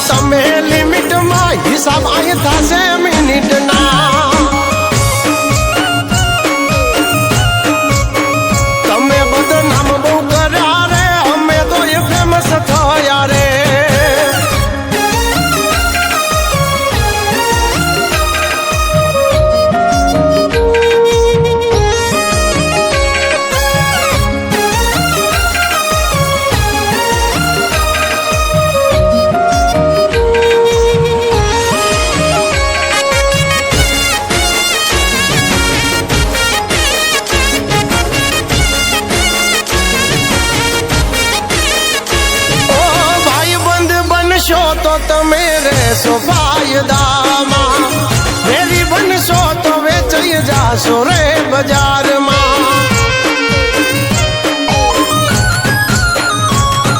તમે લિમિટમાં હિસાબ અહીં થશે મિનિટના તમે બદનામ બહુ કર્યા રે અમે તો એ ફેમસ થયા રે તો તમે રહેશો ફાયદામાં વેરી બનશો તો વેચાઈ જાશો રે બજારમાં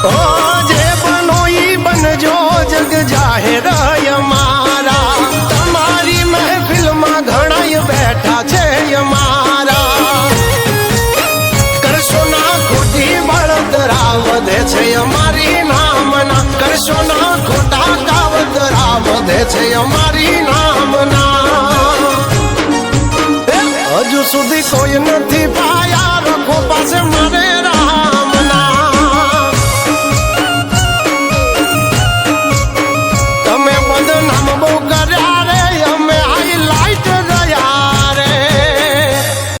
ઓ જે બનો ઈ બનજો જગ જાહેર અમારા તમારી મહેફિલમાં ઘણાય બેઠા છે અમારા કરશો ના ખોટી બળતરા વધે છે અમારી નામના કરશો ના ખોટા કાવતરા વધે છે અમારી નામના હજુ સુધી કોઈ નથી